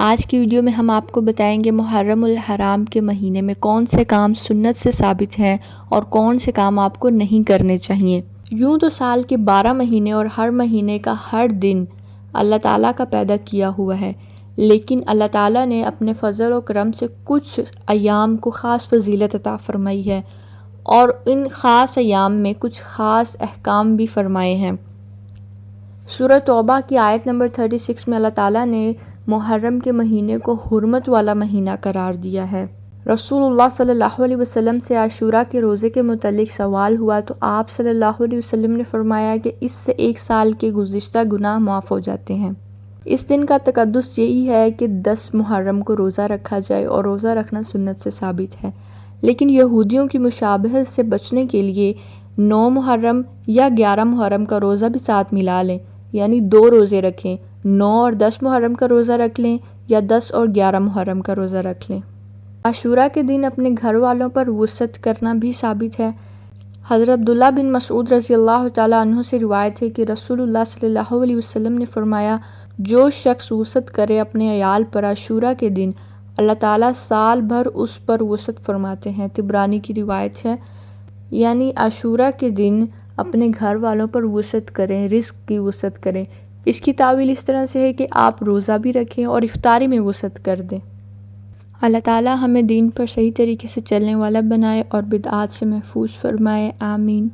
آج کی ویڈیو میں ہم آپ کو بتائیں گے محرم الحرام کے مہینے میں کون سے کام سنت سے ثابت ہیں اور کون سے کام آپ کو نہیں کرنے چاہیے۔ یوں تو سال کے 12 مہینے اور ہر مہینے کا ہر دن اللہ تعالیٰ کا پیدا کیا ہوا ہے، لیکن اللہ تعالیٰ نے اپنے فضل و کرم سے کچھ ایام کو خاص فضیلت عطا فرمائی ہے اور ان خاص ایام میں کچھ خاص احکام بھی فرمائے ہیں۔ سورہ توبہ کی آیت نمبر 36 میں اللہ تعالیٰ نے محرم کے مہینے کو حرمت والا مہینہ قرار دیا ہے۔ رسول اللہ صلی اللہ علیہ وسلم سے عاشوراء کے روزے کے متعلق سوال ہوا تو آپ صلی اللہ علیہ وسلم نے فرمایا کہ اس سے 1 سال کے گزشتہ گناہ معاف ہو جاتے ہیں۔ اس دن کا تقدس یہی ہے کہ 10 محرم کو روزہ رکھا جائے اور روزہ رکھنا سنت سے ثابت ہے، لیکن یہودیوں کی مشابہت سے بچنے کے لیے 9 محرم یا 11 محرم کا روزہ بھی ساتھ ملا لیں، یعنی 2 روزے رکھیں، 9 اور 10 محرم کا روزہ رکھ لیں یا 10 اور 11 محرم کا روزہ رکھ لیں۔ عاشوراء کے دن اپنے گھر والوں پر وصعت کرنا بھی ثابت ہے۔ حضرت عبداللہ بن مسعود رضی اللہ تعالیٰ عنہ سے روایت ہے کہ رسول اللہ صلی اللہ علیہ وسلم نے فرمایا، جو شخص وصعت کرے اپنے عیال پر عاشوراء کے دن، اللہ تعالیٰ سال بھر اس پر وصعت فرماتے ہیں۔ طبرانی کی روایت ہے، یعنی عاشوراء کے دن اپنے گھر والوں پر وصعت کریں، رزق کی وصعت کریں۔ اس کی تعویل اس طرح سے ہے کہ آپ روزہ بھی رکھیں اور افطاری میں وصعت کر دیں۔ اللہ تعالیٰ ہمیں دین پر صحیح طریقے سے چلنے والا بنائے اور بدعات سے محفوظ فرمائے، آمین۔